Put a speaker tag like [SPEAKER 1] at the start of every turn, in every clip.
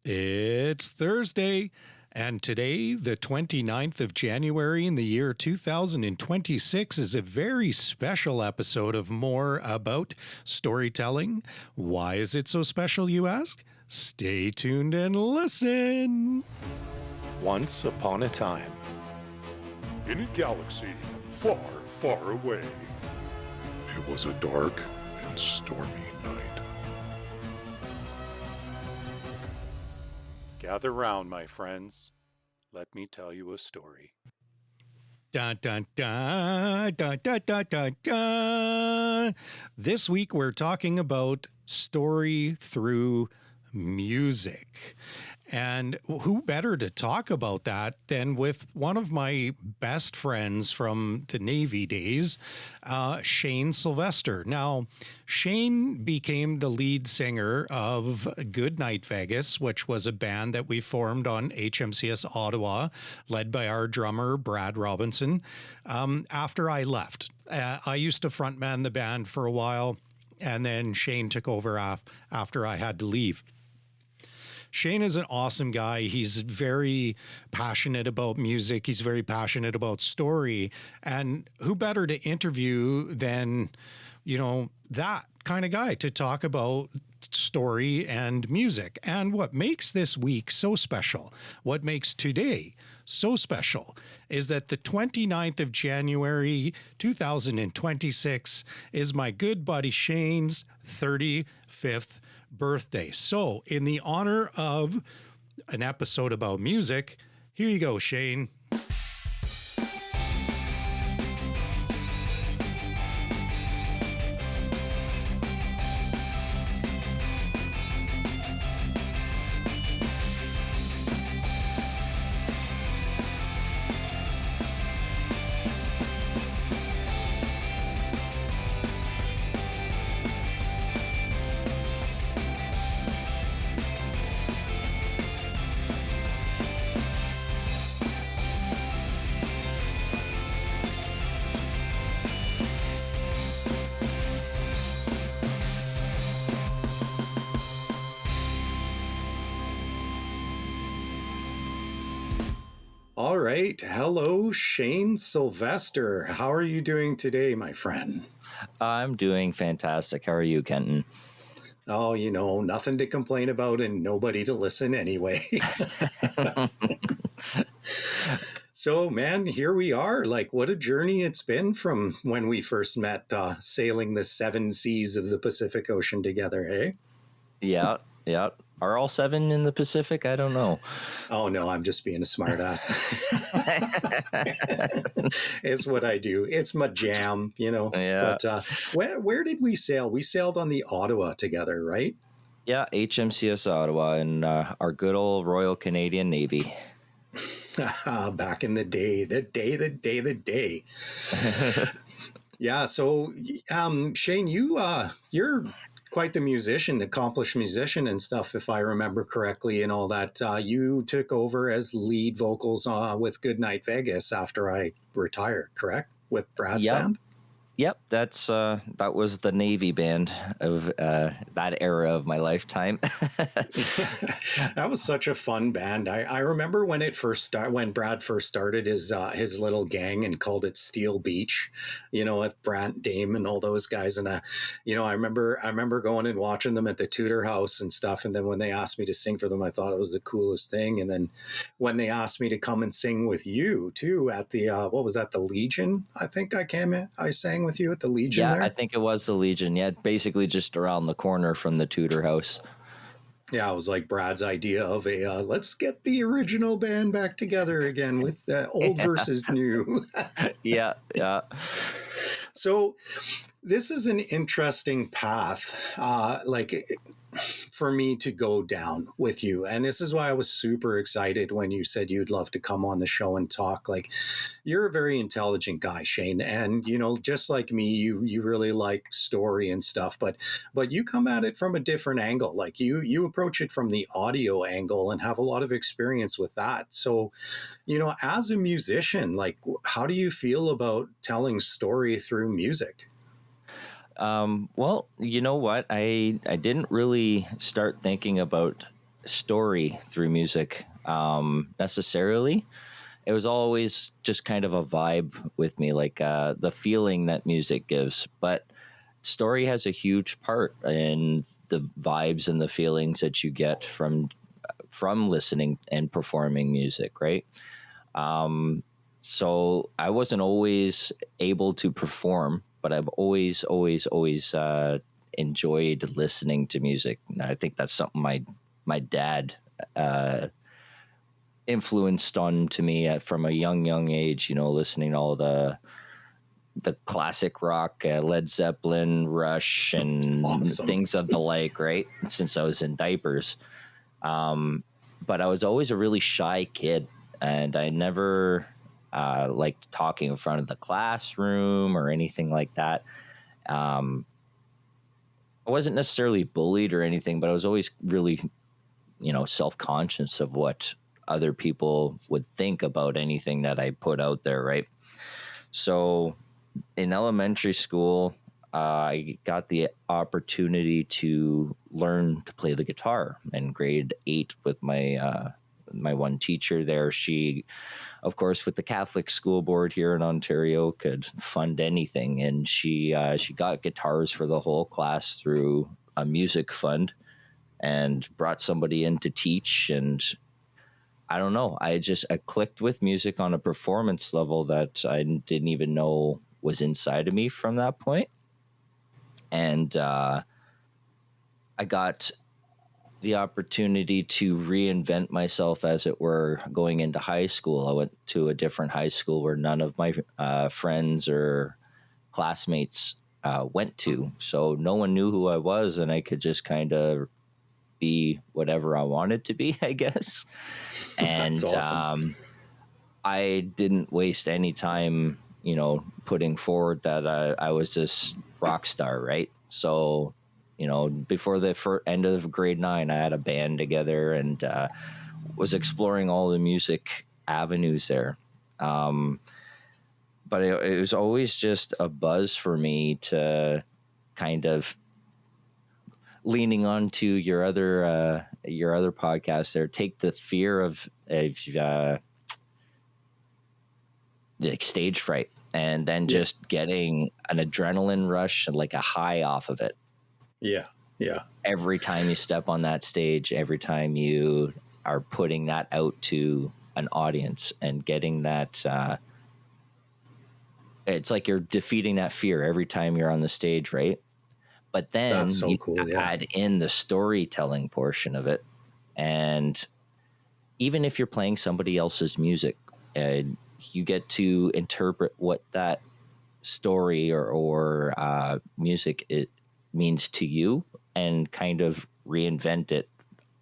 [SPEAKER 1] It's Thursday, and today, the 29th of January in the year 2026, is a very special episode of More About Storytelling. Why is it so special, you ask? Stay tuned and listen.
[SPEAKER 2] Once upon a time,
[SPEAKER 3] in a galaxy far, far away,
[SPEAKER 4] it was a dark and stormy night.
[SPEAKER 2] gather round, my friends. Let me tell you a story.
[SPEAKER 1] Dun, dun, dun, dun, dun, dun, dun, dun. This week, we're talking about story through music. And who better to talk about that than with one of my best friends from the Navy days, Shane Sylvestre. Now, Shane became the lead singer of Good Night Vegas, which was a band that we formed on HMCS Ottawa, led by our drummer, Brad Robinson, after I left. I used to frontman the band for a while, and then Shane took over after I had to leave. Shane is an awesome guy. He's very passionate about music. He's very passionate about story. And who better to interview than, that kind of guy to talk about story and music. And what makes this week so special, what makes today so special, is that the 29th of January, 2026 is my good buddy Shane's 35th birthday. So, in the honor of an episode about music, here you go, Shane. All right. Hello, Shane Sylvestre. How are you doing today, my friend?
[SPEAKER 5] I'm doing fantastic. How are you, Kenton?
[SPEAKER 1] Oh, nothing to complain about and nobody to listen anyway. So, man, here we are. Like, what a journey it's been from when we first met, sailing the 7 seas of the Pacific Ocean together, eh?
[SPEAKER 5] Yeah. Are all 7 in the Pacific? I don't know.
[SPEAKER 1] Oh, no, I'm just being a smartass. It's what I do. It's my jam,
[SPEAKER 5] Yeah.
[SPEAKER 1] But where did we sail? We sailed on the Ottawa together, right?
[SPEAKER 5] Yeah, HMCS Ottawa and our good old Royal Canadian Navy.
[SPEAKER 1] Back in the day. Yeah, so Shane, you're quite the musician, accomplished musician and stuff, if I remember correctly, and all that. You took over as lead vocals with Good Night Vegas after I retired, correct? With Brad's band?
[SPEAKER 5] Yep, that was the Navy band of that era of my lifetime.
[SPEAKER 1] That was such a fun band. I remember when when Brad first started his little gang and called it Steel Beach, with Brant Dame and all those guys. And I remember going and watching them at the Tudor House and stuff. And then when they asked me to sing for them, I thought it was the coolest thing. And then when they asked me to come and sing with you too at the what was that, the Legion? I think I sang with you at the Legion.
[SPEAKER 5] Yeah,
[SPEAKER 1] there?
[SPEAKER 5] I think it was the Legion. Yeah, basically just around the corner from the Tudor House.
[SPEAKER 1] Yeah, it was like Brad's idea of let's get the original band back together again with old versus new.
[SPEAKER 5] Yeah.
[SPEAKER 1] So this is an interesting path, for me to go down with you. And this is why I was super excited when you said you'd love to come on the show and talk. Like, you're a very intelligent guy, Shane. And, just like me, you really like story and stuff, but you come at it from a different angle. Like you approach it from the audio angle and have a lot of experience with that. So, as a musician, like, how do you feel about telling story through music?
[SPEAKER 5] Well, you know what? I didn't really start thinking about story through music necessarily. It was always just kind of a vibe with me, like the feeling that music gives. But story has a huge part in the vibes and the feelings that you get from listening and performing music, right? So I wasn't always able to perform, but I've always enjoyed listening to music. And I think that's something my dad uh, influenced on to me from a young age. You know, listening to all the classic rock, Led Zeppelin, Rush, and
[SPEAKER 6] Awesome.
[SPEAKER 5] things of the like. Right, since I was in diapers. But I was always a really shy kid, and I never liked talking in front of the classroom or anything like that. I wasn't necessarily bullied or anything, but I was always really, self-conscious of what other people would think about anything that I put out there, right? So in elementary school, I got the opportunity to learn to play the guitar in grade 8 with my one teacher there. She, of course, with the Catholic school board here in Ontario, could fund anything, and she got guitars for the whole class through a music fund, and brought somebody in to teach. And I don't know, I clicked with music on a performance level that I didn't even know was inside of me from that point. And I got the opportunity to reinvent myself, as it were, going into high school. I went to a different high school where none of my friends or classmates went to. So no one knew who I was, and I could just kind of be whatever I wanted to be, I guess. And
[SPEAKER 6] That's awesome.
[SPEAKER 5] I didn't waste any time, putting forward that I was this rock star, right? So, before the end of grade 9, I had a band together, and was exploring all the music avenues there. But it was always just a buzz for me to kind of, leaning on to your other podcast there, take the fear of like stage fright, and then just getting an adrenaline rush and like a high off of it.
[SPEAKER 6] Yeah.
[SPEAKER 5] Every time you step on that stage, every time you are putting that out to an audience and getting that, it's like you're defeating that fear every time you're on the stage, right? But then
[SPEAKER 6] That's so
[SPEAKER 5] you
[SPEAKER 6] cool, yeah.
[SPEAKER 5] add in the storytelling portion of it. And even if you're playing somebody else's music, you get to interpret what that story or music it means to you, and kind of reinvent it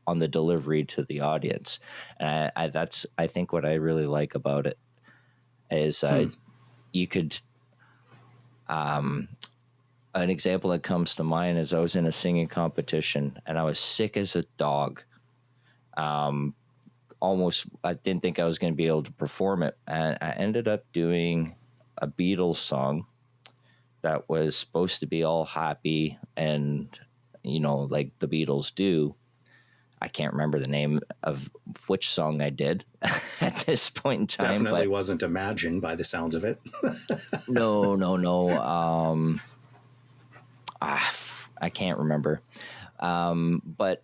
[SPEAKER 5] on the delivery to the audience. And I think what I really like about it is you could, an example that comes to mind is I was in a singing competition, and I was sick as a dog. Almost, I didn't think I was going to be able to perform it. And I ended up doing a Beatles song that was supposed to be all happy and, like the Beatles do. I can't remember the name of which song I did at this point in time.
[SPEAKER 6] Definitely wasn't Imagine by the sounds of it.
[SPEAKER 5] No. I can't remember. But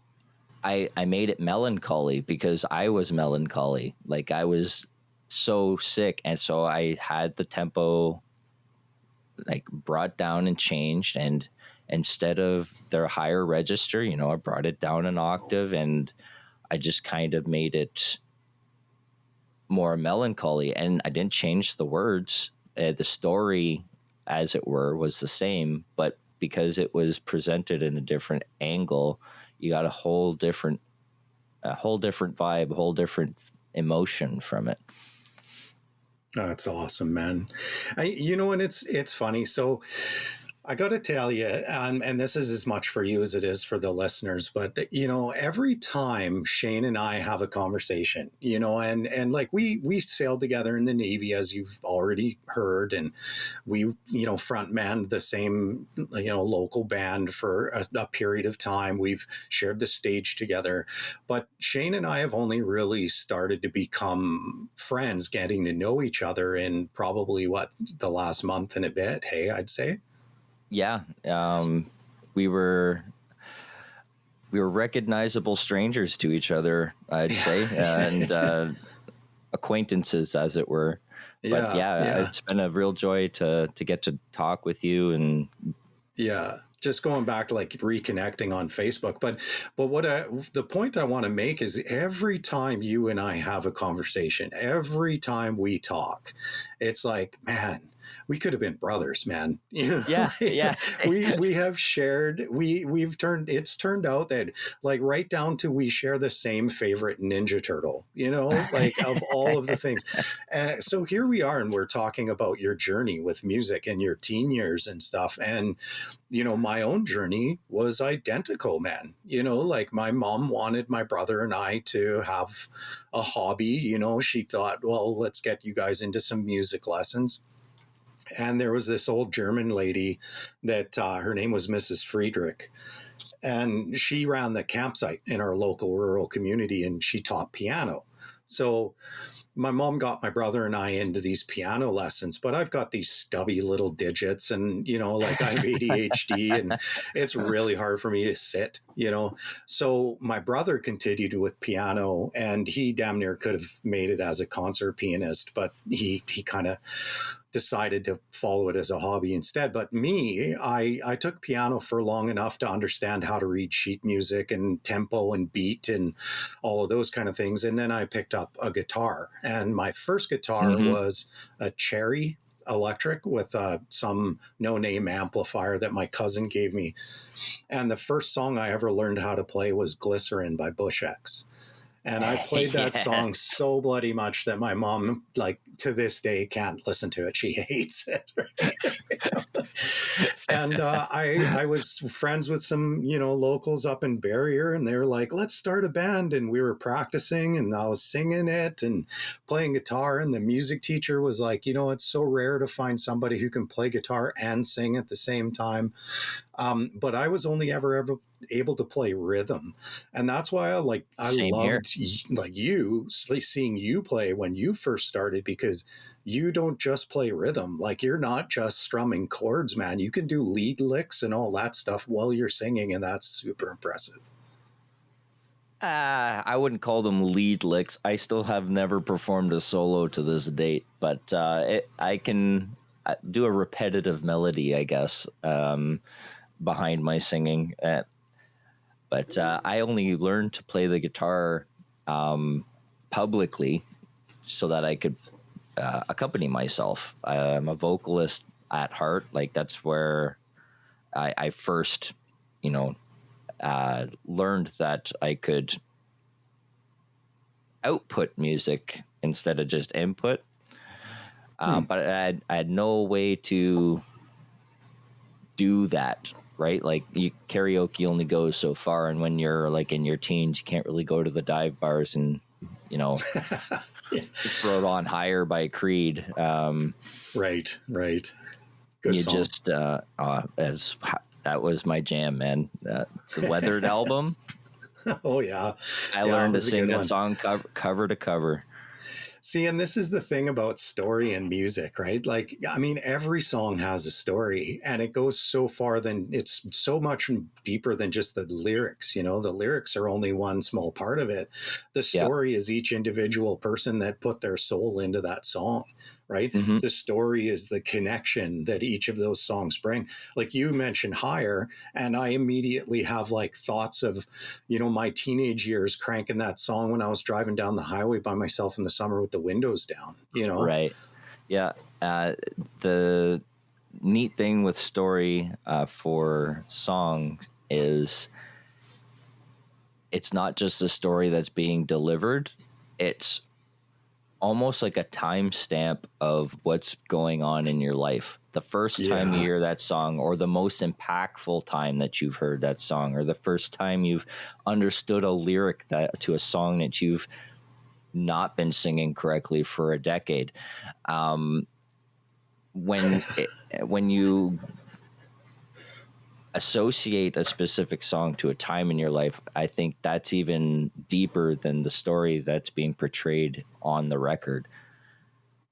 [SPEAKER 5] I made it melancholy because I was melancholy. Like, I was so sick. And so I had the tempo like brought down and changed. And instead of their higher register, I brought it down an octave, and I just kind of made it more melancholy. And I didn't change the words. The story, as it were, was the same, but because it was presented in a different angle, you got a whole different vibe, a whole different emotion from it.
[SPEAKER 6] That's awesome, man. And it's funny. So I got to tell you, and this is as much for you as it is for the listeners, but every time Shane and I have a conversation, and like we sailed together in the Navy, as you've already heard, and we, front manned the same, local band for a period of time. We've shared the stage together, but Shane and I have only really started to become friends, getting to know each other in probably the last month and a bit. Hey, I'd say.
[SPEAKER 5] Yeah, we were recognizable strangers to each other, I'd say, and acquaintances, as it were. But
[SPEAKER 6] Yeah.
[SPEAKER 5] it's been a real joy to get to talk with you. And
[SPEAKER 6] Yeah, just going back to like reconnecting on Facebook. But the point I want to make is every time you and I have a conversation, every time we talk, it's like, man, we could have been brothers, man.
[SPEAKER 5] Yeah, yeah.
[SPEAKER 6] we have shared, it's turned out that like right down to we share the same favorite Ninja Turtle, like of all of the things. So here we are, and we're talking about your journey with music and your teen years and stuff. And my own journey was identical, man. Like my mom wanted my brother and I to have a hobby. She thought, well, let's get you guys into some music lessons. And there was this old German lady that her name was Mrs. Friedrich. And she ran the campsite in our local rural community, and she taught piano. So my mom got my brother and I into these piano lessons, but I've got these stubby little digits, and, like I have ADHD, and it's really hard for me to sit, So my brother continued with piano, and he damn near could have made it as a concert pianist, but he kind of decided to follow it as a hobby instead. But me, I took piano for long enough to understand how to read sheet music and tempo and beat and all of those kind of things. And then I picked up a guitar, and my first guitar was a Cherry electric with some no-name amplifier that my cousin gave me. And the first song I ever learned how to play was Glycerin by Bush X. And I played that song so bloody much that my mom, like, to this day can't listen to it. She hates it. And I was friends with some, locals up in Barrier, and they were like, let's start a band. And we were practicing, and I was singing it and playing guitar. And the music teacher was like, it's so rare to find somebody who can play guitar and sing at the same time. But I was only ever able to play rhythm, and that's why I loved seeing you play when you first started, because you don't just play rhythm. Like, you're not just strumming chords, man. You can do lead licks and all that stuff while you're singing, and that's super impressive.
[SPEAKER 5] I wouldn't call them lead licks. I still have never performed a solo to this date, but I can do a repetitive melody, I guess, behind my singing. But I only learned to play the guitar publicly so that I could accompany myself. I'm a vocalist at heart. Like, that's where I first, learned that I could output music instead of just input. But I had no way to do that, right? Like, karaoke only goes so far, and when you're like in your teens, you can't really go to the dive bars and throw it on Higher by Creed.
[SPEAKER 6] Right. Good
[SPEAKER 5] you
[SPEAKER 6] song.
[SPEAKER 5] Just that was my jam, man. The Weathered album.
[SPEAKER 6] Oh yeah,
[SPEAKER 5] I learned to sing that song cover to cover.
[SPEAKER 6] See, and this is the thing about story and music, right? Like, I mean, every song has a story, and it goes so far, then it's so much deeper than just the lyrics. The lyrics are only one small part of it. The story is each individual person that put their soul into that song, right?
[SPEAKER 5] Mm-hmm.
[SPEAKER 6] The story is the connection that each of those songs bring. Like, you mentioned Higher, and I immediately have like thoughts of, my teenage years cranking that song when I was driving down the highway by myself in the summer with the windows down,
[SPEAKER 5] Right. Yeah. The neat thing with story for songs is it's not just a story that's being delivered. It's almost like a timestamp of what's going on in your life. the first time you hear that song, or the most impactful time that you've heard that song, or the first time you've understood a lyric to a song that you've not been singing correctly for a decade. When you associate a specific song to a time in your life, I think that's even deeper than the story that's being portrayed on the record.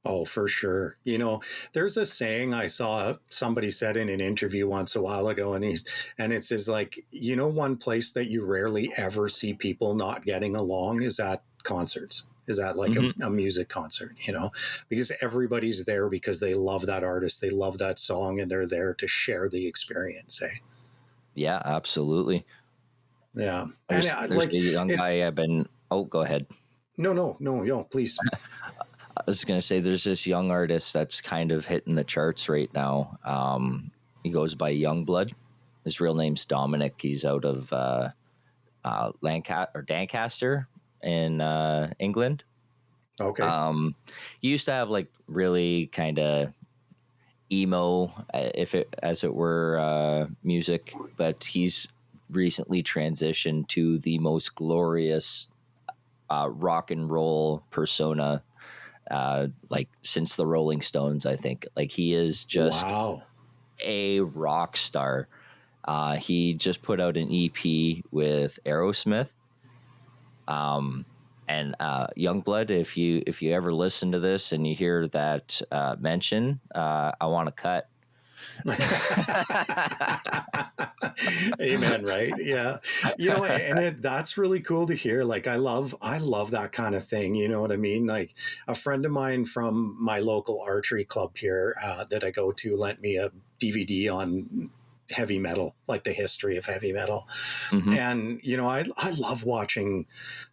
[SPEAKER 6] Oh, for sure. You know, there's a saying I saw somebody said in an interview once a while ago, and it says, like, you know, one place that you rarely ever see people not getting along is at concerts. Is at like a music concert, you know, because everybody's there because they love that artist, they love that song, and they're there to share the experience. Eh?
[SPEAKER 5] Yeah, absolutely.
[SPEAKER 6] Yeah.
[SPEAKER 5] There's
[SPEAKER 6] like
[SPEAKER 5] a young guy I've been. Oh, go ahead.
[SPEAKER 6] No, please.
[SPEAKER 5] I was going to say there's this young artist that's kind of hitting the charts right now. He goes by Youngblood. His real name's Dominic. He's out of Lancaster in England.
[SPEAKER 6] Okay.
[SPEAKER 5] He used to have like really kind of emo, as it were, music, but he's recently transitioned to the most glorious rock and roll persona, like since the Rolling Stones. I think like he is just a rock star. He just put out an EP with Aerosmith. And Youngblood, if you ever listen to this and you hear that mention, I want to cut.
[SPEAKER 6] Amen. Right. Yeah. You know, and that's really cool to hear. Like, I love that kind of thing. You know what I mean? Like, a friend of mine from my local archery club here that I go to lent me a DVD on heavy metal, like the history of heavy metal. And, you know, I love watching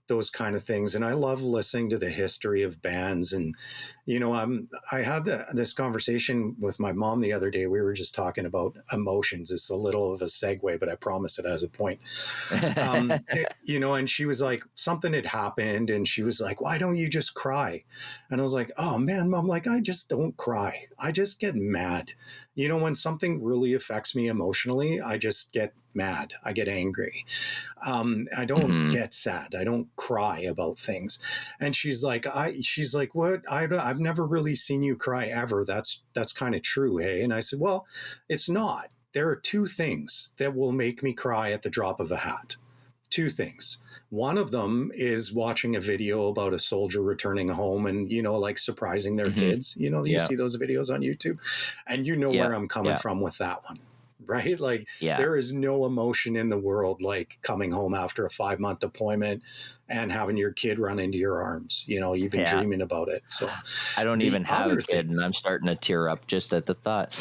[SPEAKER 6] those kind of things, and I love listening to the history of bands. And, you know, I had this conversation with my mom the other day. We were just talking about emotions. It's a little of a segue, but I promise it has a point. You know, and she was like, something had happened, and she was like, why don't you just cry? And I was like, oh man, Mom, like, I just don't cry. I just get mad. You know, when something really affects me emotionally, I just get mad. I get angry. I don't get sad. I don't cry about things. And she's like, what? I've never really seen you cry ever. That's kind of true. Hey. And I said, well, it's not. There are two things that will make me cry at the drop of a hat. Two things. One of them is watching a video about a soldier returning home and, you know, like surprising their kids. You know, you see those videos on YouTube, and you know where I'm coming from with that one. Right? Like, there is no emotion in the world like coming home after a 5-month deployment and having your kid run into your arms. You know, you've been dreaming about it. So
[SPEAKER 5] I don't even have a kid, and I'm starting to tear up just at the thought.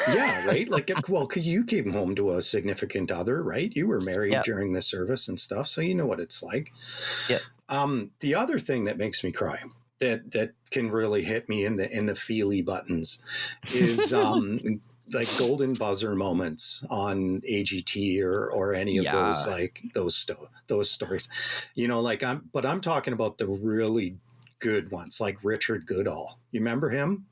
[SPEAKER 6] Yeah, right? Like, well, you came home to a significant other, right? You were married during the service and stuff, so you know what it's like. The other thing that makes me cry, that can really hit me in the feely buttons, is like golden buzzer moments on AGT or any of those, like those stories, you know, like I'm talking about the really good ones, like Richard Goodall. You remember him?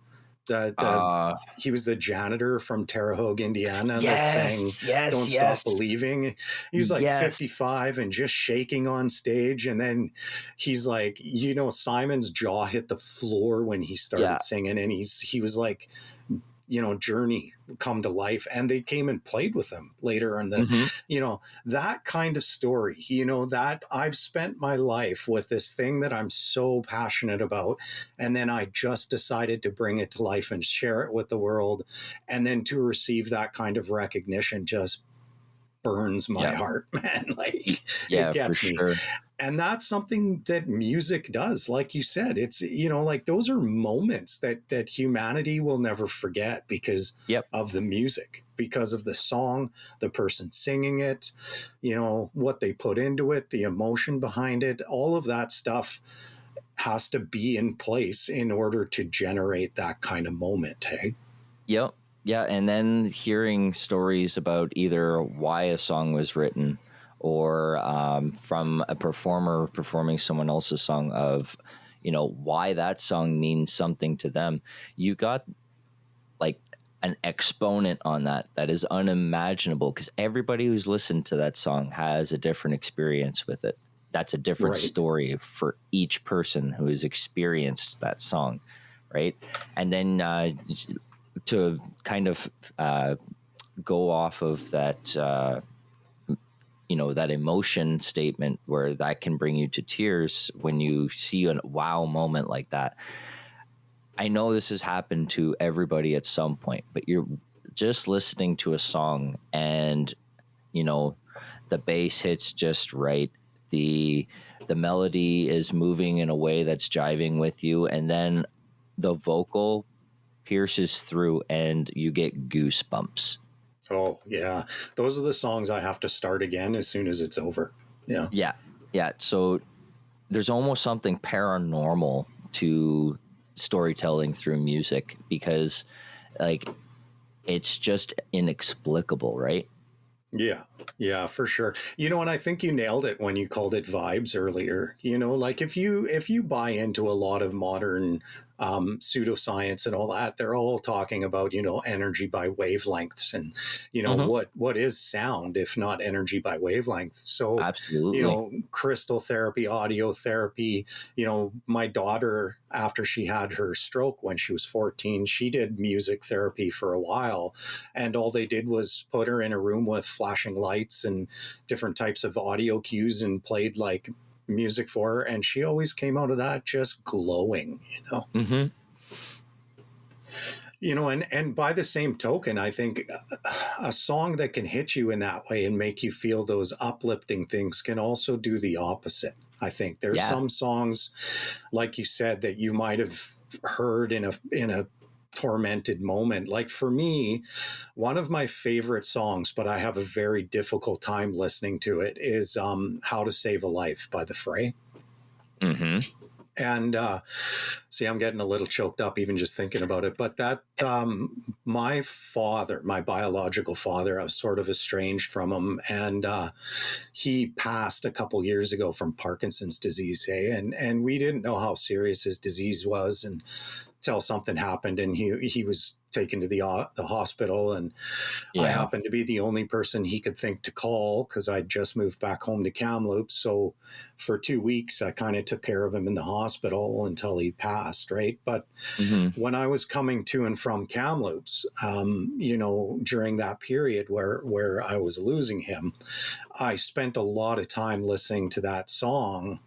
[SPEAKER 6] He was the janitor from Terre Haute, Indiana, that sang "Don't Stop Believing." He was like 55 and just shaking on stage, and then he's like, you know, Simon's jaw hit the floor when he started singing, and he was like, you know, Journey come to life, and they came and played with him later in the, you know, that kind of story, you know, that I've spent my life with this thing that I'm so passionate about. And then I just decided to bring it to life and share it with the world. And then to receive that kind of recognition just burns my heart, man. Like, it gets me. Sure. And that's something that music does. Like you said, it's, you know, like those are moments that humanity will never forget because of the music, because of the song, the person singing it, you know, what they put into it, the emotion behind it, all of that stuff has to be in place in order to generate that kind of moment. Hey?
[SPEAKER 5] Yep. Yeah. And then hearing stories about either why a song was written, or from a performer performing someone else's song, of, you know, why that song means something to them. You got like an exponent on that is unimaginable, because everybody who's listened to that song has a different experience with it. That's a different
[SPEAKER 6] Right.
[SPEAKER 5] story for each person who has experienced that song, right? And then to kind of go off of that, that emotion statement where that can bring you to tears when you see a wow moment like that. I know this has happened to everybody at some point, but you're just listening to a song and, the bass hits just right. The melody is moving in a way that's jiving with you. And then the vocal pierces through and you get goosebumps.
[SPEAKER 6] Oh, yeah. Those are the songs I have to start again as soon as it's over. Yeah.
[SPEAKER 5] Yeah. Yeah. So there's almost something paranormal to storytelling through music, because like it's just inexplicable, right?
[SPEAKER 6] Yeah. Yeah, for sure. And I think you nailed it when you called it vibes earlier. Like if you buy into a lot of modern pseudoscience and all that, they're all talking about, energy by wavelengths, and,
[SPEAKER 5] Mhm.
[SPEAKER 6] what is sound if not energy by wavelength? So,
[SPEAKER 5] Absolutely.
[SPEAKER 6] crystal therapy, audio therapy, my daughter, after she had her stroke when she was 14, she did music therapy for a while, and all they did was put her in a room with flashing lights and different types of audio cues and played like music for her, and she always came out of that just glowing.
[SPEAKER 5] Mm-hmm.
[SPEAKER 6] And by the same token, I think a song that can hit you in that way and make you feel those uplifting things can also do the opposite. I think there's
[SPEAKER 5] Yeah.
[SPEAKER 6] some songs, like you said, that you might have heard in a tormented moment. Like for me, one of my favorite songs, but I have a very difficult time listening to it, is "How to Save a Life" by The Fray.
[SPEAKER 5] Mm-hmm.
[SPEAKER 6] And see, I'm getting a little choked up even just thinking about it. But that my father, my biological father, I was sort of estranged from him, and he passed a couple years ago from Parkinson's disease. Hey, and we didn't know how serious his disease was until something happened, and he was taken to the hospital, and I
[SPEAKER 5] Yeah.
[SPEAKER 6] happened to be the only person he could think to call because I'd just moved back home to Kamloops. So for 2 weeks, I kind of took care of him in the hospital until he passed, right? But
[SPEAKER 5] Mm-hmm.
[SPEAKER 6] when I was coming to and from Kamloops, during that period where I was losing him, I spent a lot of time listening to that song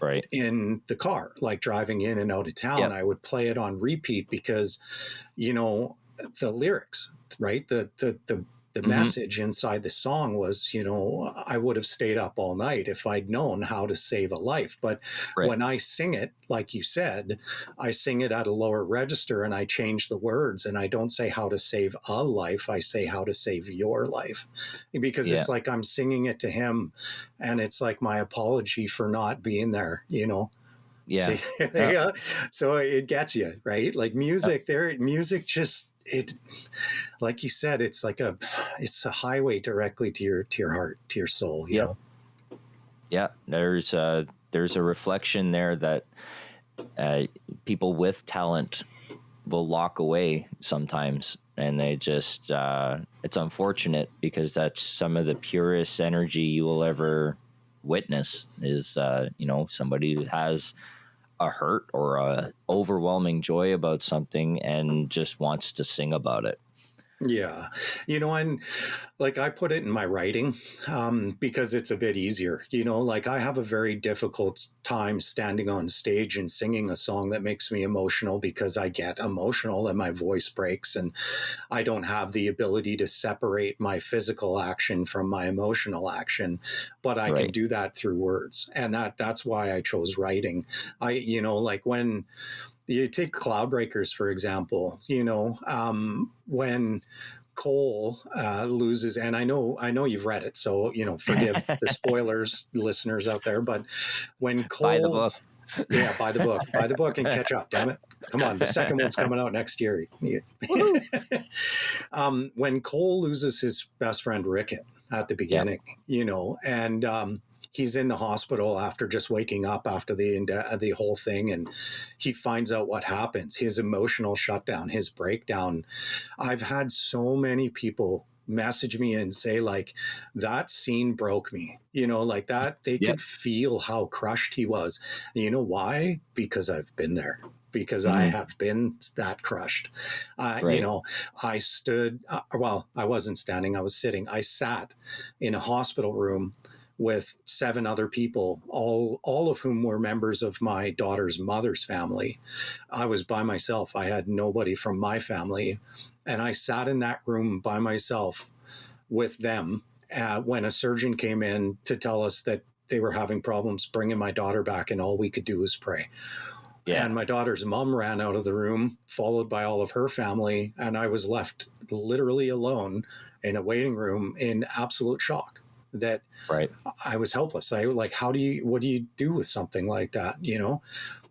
[SPEAKER 5] Right.
[SPEAKER 6] in the car, like driving in and out of town.
[SPEAKER 5] Yep.
[SPEAKER 6] I would play it on repeat because, the lyrics, right? The
[SPEAKER 5] Mm-hmm.
[SPEAKER 6] message inside the song was, I would have stayed up all night if I'd known how to save a life. But
[SPEAKER 5] Right.
[SPEAKER 6] when I sing it, like you said, I sing it at a lower register and I change the words, and I don't say how to save a life. I say how to save your life, because
[SPEAKER 5] Yeah.
[SPEAKER 6] it's like I'm singing it to him, and it's like my apology for not being there,
[SPEAKER 5] Yeah.
[SPEAKER 6] See, yeah. So it gets you, right? Like music just, it, like you said, it's a highway directly to your heart, to your soul,
[SPEAKER 5] Yep. Yeah. There's a reflection there that people with talent will lock away sometimes, and they just it's unfortunate, because that's some of the purest energy you will ever witness is somebody who has a hurt or a overwhelming joy about something and just wants to sing about it.
[SPEAKER 6] Yeah. And like I put it in my writing because it's a bit easier. Like I have a very difficult time standing on stage and singing a song that makes me emotional, because I get emotional and my voice breaks, and I don't have the ability to separate my physical action from my emotional action, but I can
[SPEAKER 5] Right.
[SPEAKER 6] do that through words. And that's why I chose writing. Like when you take Cloudbreakers, for example, when Cole loses, and I know you've read it, so forgive the spoilers, listeners out there. But when
[SPEAKER 5] Buy the
[SPEAKER 6] Cole,
[SPEAKER 5] book.
[SPEAKER 6] yeah, buy the book and catch up. Damn it, come on, the second one's coming out next year. When Cole loses his best friend Rickett at the beginning, and he's in the hospital after just waking up after the whole thing, and he finds out what happens, his emotional shutdown, his breakdown. I've had so many people message me and say, like, that scene broke me, like that. They
[SPEAKER 5] Yep.
[SPEAKER 6] could feel how crushed he was. You know why? Because I've been there, because I have been that crushed.
[SPEAKER 5] Right.
[SPEAKER 6] I stood, I wasn't standing, I was sitting. I sat in a hospital room with 7 other people, all of whom were members of my daughter's mother's family. I was by myself. I had nobody from my family. And I sat in that room by myself with them when a surgeon came in to tell us that they were having problems bringing my daughter back, and all we could do was pray.
[SPEAKER 5] Yeah.
[SPEAKER 6] And my daughter's mom ran out of the room, followed by all of her family. And I was left literally alone in a waiting room in absolute shock that
[SPEAKER 5] Right.
[SPEAKER 6] I was helpless. What do you do with something like that?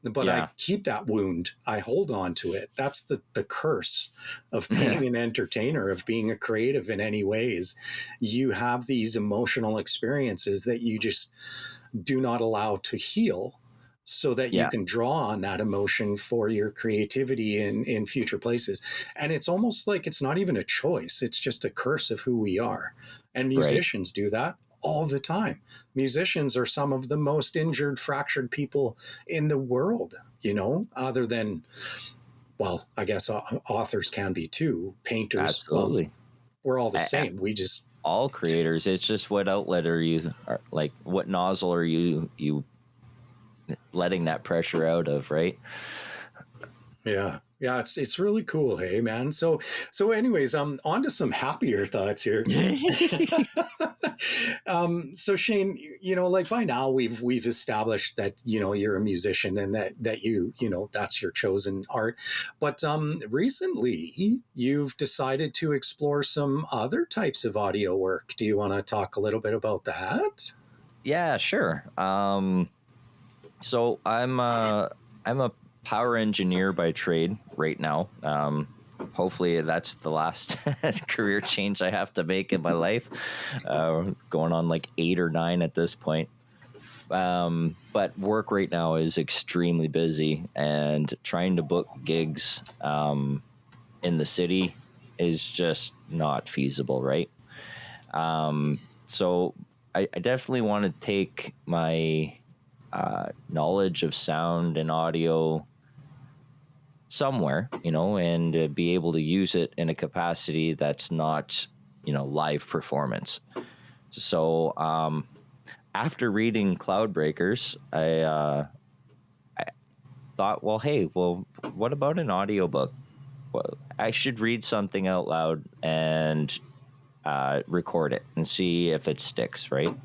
[SPEAKER 6] But I keep that wound. I hold on to it. That's the curse of being an entertainer, of being a creative in any ways. You have these emotional experiences that you just do not allow to heal, so that you can draw on that emotion for your creativity in future places. And it's almost like it's not even a choice. It's just a curse of who we are. And musicians do that all the time. Musicians are some of the most injured, fractured people in the world, other than, well, I guess authors can be too, painters.
[SPEAKER 5] Absolutely.
[SPEAKER 6] Well, we're all the same. We just...
[SPEAKER 5] all creators. It's just what outlet are you, like what nozzle are you letting that pressure out of, right?
[SPEAKER 6] Yeah, it's really cool. Hey, man. So anyways, on to some happier thoughts here. So Shane, like by now we've established that you're a musician, and that you that's your chosen art. But recently you've decided to explore some other types of audio work. Do you want to talk a little bit about that?
[SPEAKER 5] Yeah, sure. So I'm a power engineer by trade right now. Hopefully that's the last career change I have to make in my life. Going on like 8 or 9 at this point. But work right now is extremely busy, and trying to book gigs in the city is just not feasible, right? So I definitely want to take my knowledge of sound and audio somewhere, and be able to use it in a capacity that's not, live performance. So after reading Cloudbreakers, I thought, what about an audiobook? Well, I should read something out loud and record it and see if it sticks, right?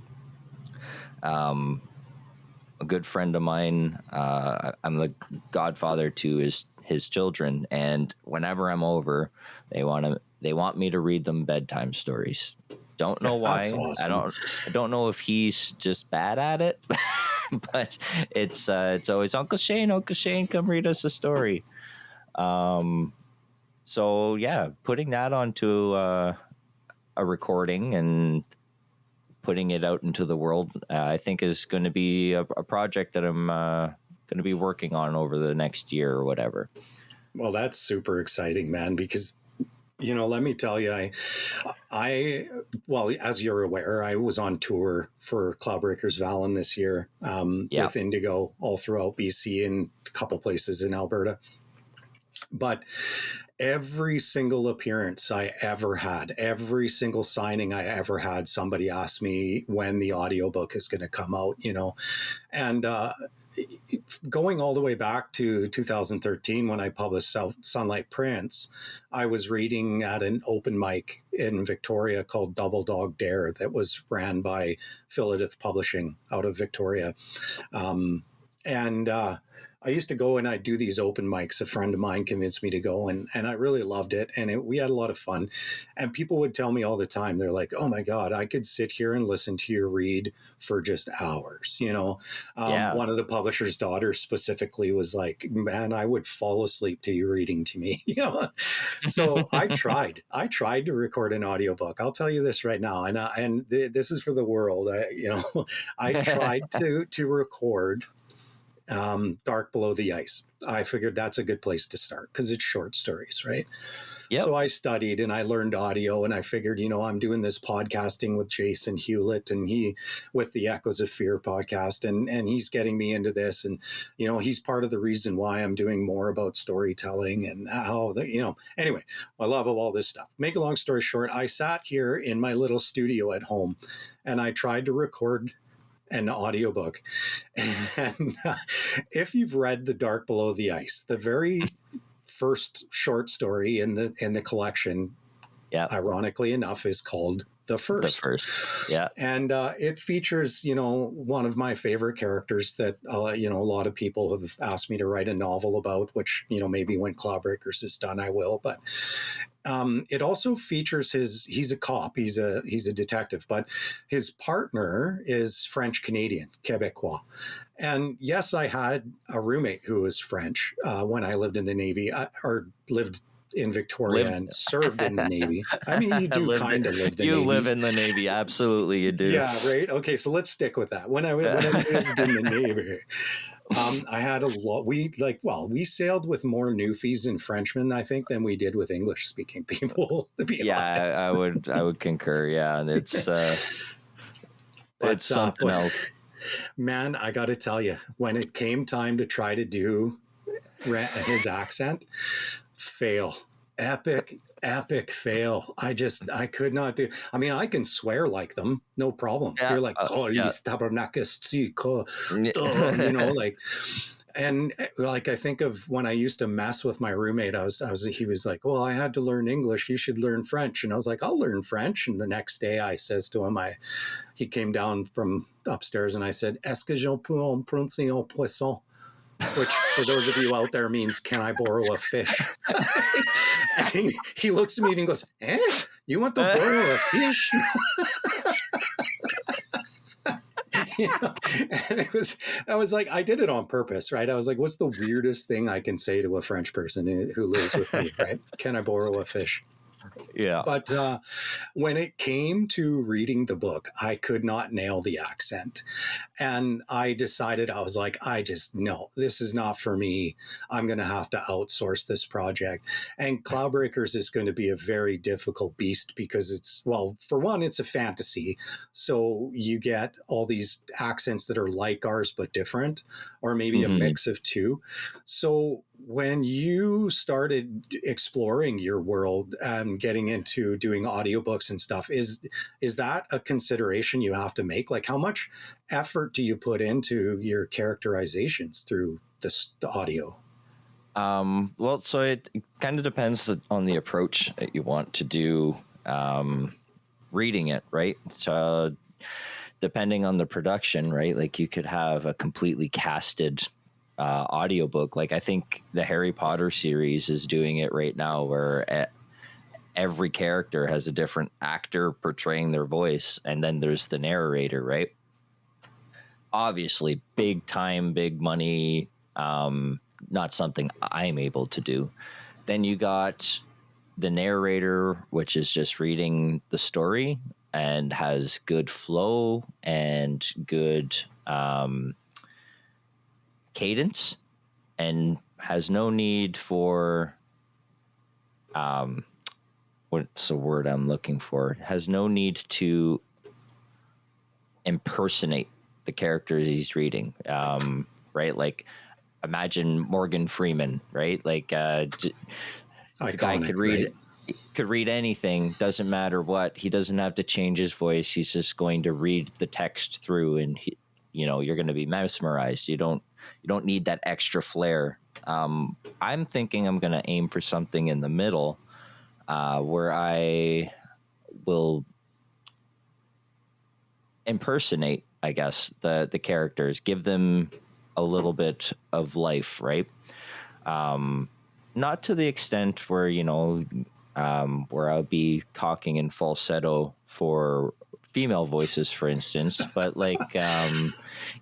[SPEAKER 5] A good friend of mine, I'm the godfather to his children, and whenever I'm over, they want me to read them bedtime stories. Don't know why.
[SPEAKER 6] That's awesome.
[SPEAKER 5] I don't know if he's just bad at it, but it's always Uncle Shane, come read us a story. So yeah, putting that onto a recording and putting it out into the world, I think is going to be a project that I'm going to be working on over the next year or whatever.
[SPEAKER 6] Well, that's super exciting, man, because, let me tell you, well, as you're aware, I was on tour for Cloudbreakers Vallon this year with Indigo all throughout BC and a couple places in Alberta. But every single appearance I ever had, every single signing I ever had, somebody asked me when the audiobook is going to come out, and going all the way back to 2013 when I published Sunlight Prince, I was reading at an open mic in Victoria called Double Dog Dare that was ran by Philadelphia Publishing out of Victoria. And I used to go and I'd do these open mics. A friend of mine convinced me to go, and I really loved it. And we had a lot of fun. And people would tell me all the time, they're like, oh my God, I could sit here and listen to you read for just hours.
[SPEAKER 5] Yeah.
[SPEAKER 6] One of the publisher's daughters specifically was like, man, I would fall asleep to you reading to me. So I tried to record an audiobook. I'll tell you this right now. And this is for the world. I tried to record Dark Below the Ice. I figured that's a good place to start because it's short stories, right?
[SPEAKER 5] Yep.
[SPEAKER 6] So I studied and I learned audio, and I figured, I'm doing this podcasting with Jason Hewlett, and he with the Echoes of Fear podcast, and he's getting me into this, and he's part of the reason why I'm doing more about storytelling and how anyway, my love of all this stuff. Make a long story short, I sat here in my little studio at home and I tried to record an audiobook. And if you've read The Dark Below the Ice, the very first short story in the collection, ironically enough, is called The First.
[SPEAKER 5] The First, yeah.
[SPEAKER 6] And it features, one of my favorite characters that, a lot of people have asked me to write a novel about, which, maybe when Clawbreakers is done, I will. But it also features he's a cop, he's a detective, but his partner is French Canadian, Quebecois. And yes, I had a roommate who was French when I lived in the Navy, or lived in Victoria and served in the Navy. I mean, you do kind of live the Navy.
[SPEAKER 5] You live in the Navy, absolutely, you do.
[SPEAKER 6] Yeah, right. Okay, so let's stick with that. When I lived in the Navy, I had a lot. We sailed with more Newfies and Frenchmen, I think, than we did with English-speaking people. To be honest.
[SPEAKER 5] I would concur. Yeah, and it's something else.
[SPEAKER 6] Man, I got to tell you, when it came time to try to do his accent, fail, epic fail. I could not do. I mean, I can swear like them, no problem.
[SPEAKER 5] Yeah.
[SPEAKER 6] You're like, like. And like, I think of when I used to mess with my roommate, he was like, well, I had to learn English. You should learn French. And I was like, I'll learn French. And the next day I says to him, he came down from upstairs and I said, est-ce que je peux emprunter un poisson? Which for those of you out there means, can I borrow a fish? And he looks at me and he goes, you want to borrow a fish? And I was like, I did it on purpose, right? I was like, what's the weirdest thing I can say to a French person who lives with me, right? Can I borrow a fish?
[SPEAKER 5] Yeah.
[SPEAKER 6] But when it came to reading the book, I could not nail the accent. And I decided, I was like, no, this is not for me. I'm going to have to outsource this project. And Cloudbreakers is going to be a very difficult beast because for one, it's a fantasy. So you get all these accents that are like ours, but different, or maybe a mix of two. So when you started exploring your world and getting into doing audiobooks and stuff, is that a consideration you have to make? Like, how much effort do you put into your characterizations through the audio?
[SPEAKER 5] Well, so it kind of depends on the approach that you want to do reading it, right? So depending on the production, right? Like you could have a completely casted audiobook. Like I think the Harry Potter series is doing it right now where every character has a different actor portraying their voice. And then there's the narrator, right? Obviously, big time, big money, not something I'm able to do. Then you got the narrator, which is just reading the story and has good flow and good cadence and has no need for what's the word I'm looking for? Has no need to impersonate the characters he's reading, right? Like imagine Morgan Freeman, right? Like the guy could read right? Could read anything, doesn't matter what. He doesn't have to change his voice. He's just going to read the text through, and you're going to be mesmerized. You don't need that extra flair. I'm thinking I'm going to aim for something in the middle, where I will impersonate, I guess, the characters, give them a little bit of life, right? Not to the extent where, where I'll be talking in falsetto for female voices, for instance, but like,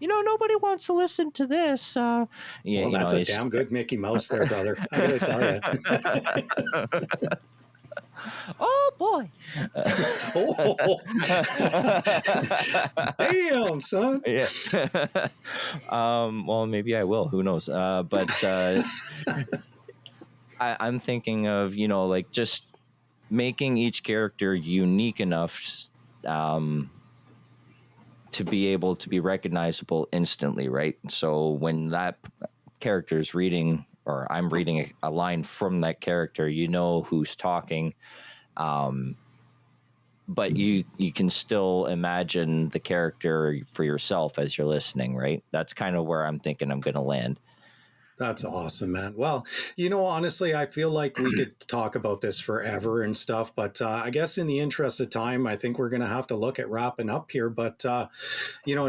[SPEAKER 5] nobody wants to listen to this. Yeah,
[SPEAKER 6] Well, that's a damn good Mickey Mouse there, brother. I gotta tell you.
[SPEAKER 5] Oh boy.
[SPEAKER 6] Oh, damn, son.
[SPEAKER 5] Yeah. Well, maybe I will. Who knows? But I'm thinking of, like just making each character unique enough to be able to be recognizable instantly, right? So when that character is reading, or I'm reading a line from that character, you know who's talking. But you can still imagine the character for yourself as you're listening, right? That's kind of where I'm thinking I'm going to land.
[SPEAKER 6] That's awesome, man. Well, honestly, I feel like we could talk about this forever and stuff, but I guess in the interest of time, I think we're going to have to look at wrapping up here. But,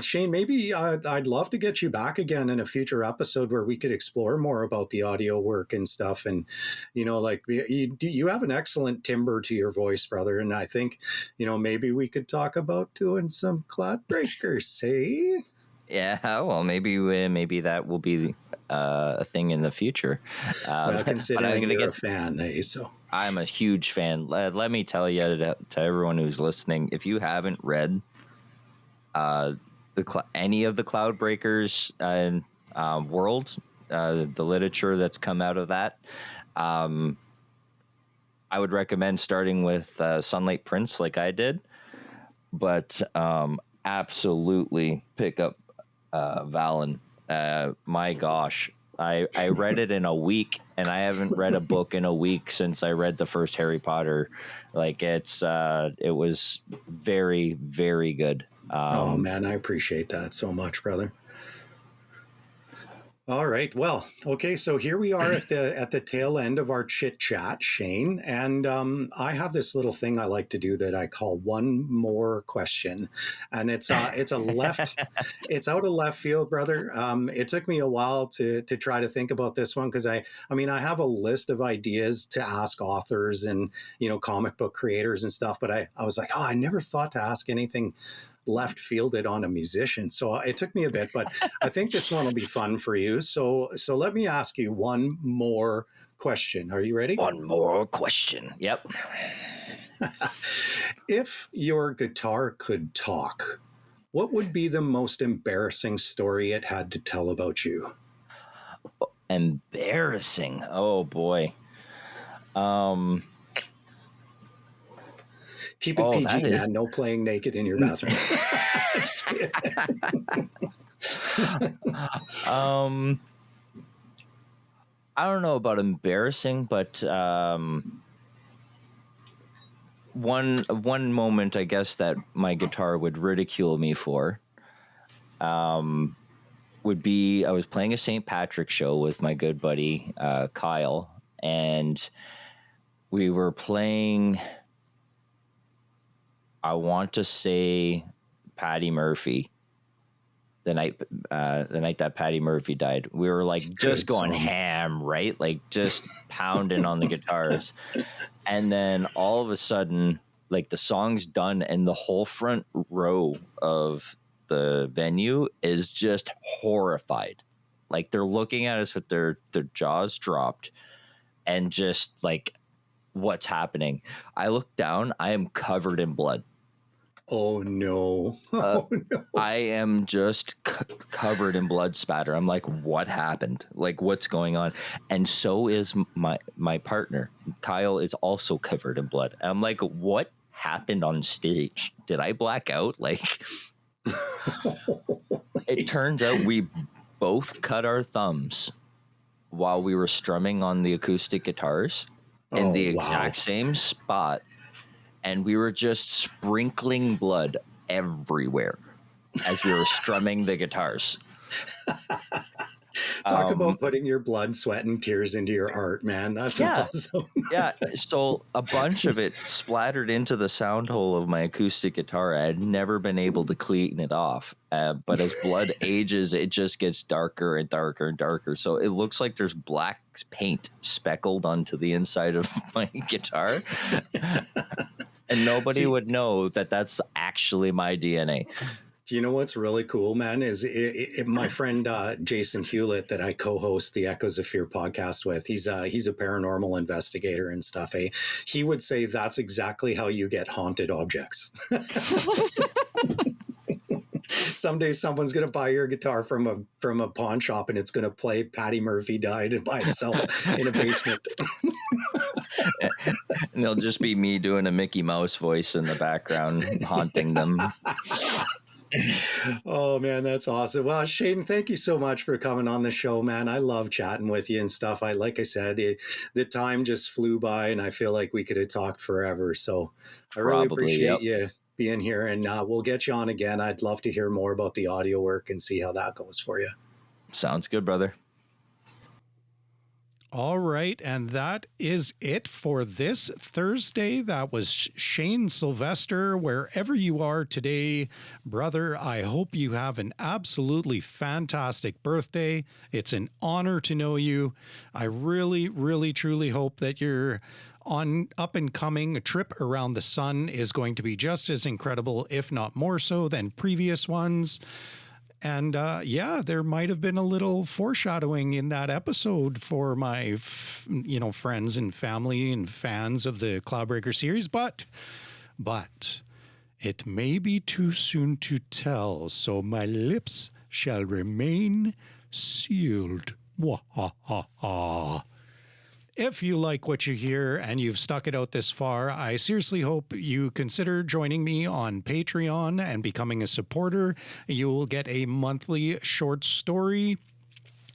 [SPEAKER 6] Shane, maybe I'd love to get you back again in a future episode where we could explore more about the audio work and stuff. And, like you have an excellent timbre to your voice, brother. And I think, maybe we could talk about doing some cloud breakers, hey?
[SPEAKER 5] Yeah, well, maybe that will be a thing in the future.
[SPEAKER 6] Well, considering you're a fan, eh? So
[SPEAKER 5] I'm a huge fan. Let me tell you to everyone who's listening, if you haven't read any of the Cloudbreakers world, the literature that's come out of that, I would recommend starting with Sunlight Prince, like I did, but absolutely pick up Valen. My gosh, I read it in a week, and I haven't read a book in a week since I read the first Harry Potter. Like it was very, very good.
[SPEAKER 6] Oh man, I appreciate that so much, brother. All right. Well, okay. So here we are at the tail end of our chit chat, Shane, and I have this little thing I like to do that I call one more question, and it's a left, it's out of left field, brother. It took me a while to try to think about this one because I have a list of ideas to ask authors and comic book creators and stuff, but I was like, I never thought to ask anything left fielded on a musician. So it took me a bit, but I think this one will be fun for you. So let me ask you one more question. Are you ready?
[SPEAKER 5] One more question. Yep.
[SPEAKER 6] If your guitar could talk, what would be the most embarrassing story it had to tell about you?
[SPEAKER 5] Embarrassing. Oh boy.
[SPEAKER 6] Keep it PG, man. No playing naked in your bathroom.
[SPEAKER 5] I don't know about embarrassing, but one moment I guess that my guitar would ridicule me for would be I was playing a St. Patrick's show with my good buddy Kyle, and we were playing, I want to say, Patty Murphy. The night that Patty Murphy died, we were like just going ham, right? Like just pounding on the guitars, and then all of a sudden, like the song's done, and the whole front row of the venue is just horrified. Like they're looking at us with their jaws dropped, and just like, what's happening? I look down, I am covered in blood.
[SPEAKER 6] Oh no. Oh no.
[SPEAKER 5] I am just covered in blood spatter. I'm like, what happened? Like, what's going on? And so is my partner. Kyle is also covered in blood. I'm like, what happened on stage? Did I black out? Like, it turns out we both cut our thumbs while we were strumming on the acoustic guitars in the exact same spot. And we were just sprinkling blood everywhere as we were strumming the guitars.
[SPEAKER 6] Talk about putting your blood, sweat, and tears into your art, man. That's awesome.
[SPEAKER 5] Yeah. So a bunch of it splattered into the sound hole of my acoustic guitar. I had never been able to clean it off. But as blood ages, it just gets darker and darker and darker. So it looks like there's black paint speckled onto the inside of my guitar. And nobody would know that that's actually my DNA.
[SPEAKER 6] Do you know what's really cool, man? Is my friend Jason Hewlett that I co-host the Echoes of Fear podcast with. He's a paranormal investigator and stuff. He would say that's exactly how you get haunted objects. Someday someone's going to buy your guitar from a pawn shop and it's going to play Patty Murphy Died by itself in a basement.
[SPEAKER 5] And it'll just be me doing a Mickey Mouse voice in the background, haunting them.
[SPEAKER 6] Oh man, that's awesome. Well, Shane, thank you so much for coming on the show, man. I love chatting with you and stuff. Like I said, the time just flew by and I feel like we could have talked forever. So I really appreciate you being here, and we'll get you on again. I'd love to hear more about the audio work and see how that goes for you.
[SPEAKER 5] Sounds good, brother.
[SPEAKER 1] All right, and that is it for this Thursday. That was Shane Sylvestre. Wherever you are today, brother, I hope you have an absolutely fantastic birthday. It's an honor to know you. I really, really, truly hope that your up and coming trip around the sun is going to be just as incredible, if not more so, than previous ones. And there might have been a little foreshadowing in that episode for my, friends and family and fans of the Cloudbreaker series, but it may be too soon to tell, so my lips shall remain sealed. Wah-ha-ha-ha. If you like what you hear and you've stuck it out this far, I seriously hope you consider joining me on Patreon and becoming a supporter. You will get a monthly short story,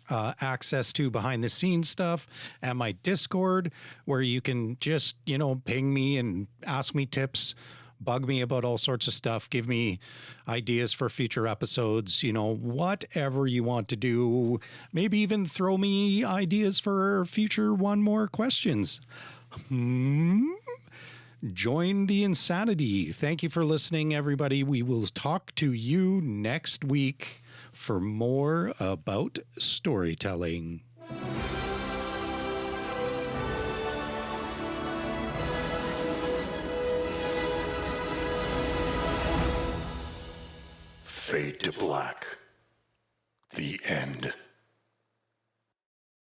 [SPEAKER 1] access to behind the scenes stuff, and my Discord, where you can just, ping me and ask me tips, bug me about all sorts of stuff, give me ideas for future episodes, whatever you want to do. Maybe even throw me ideas for future one more questions. Join the insanity. Thank you for listening, everybody. We will talk to you next week for more about storytelling.
[SPEAKER 3] Fade to black. The end.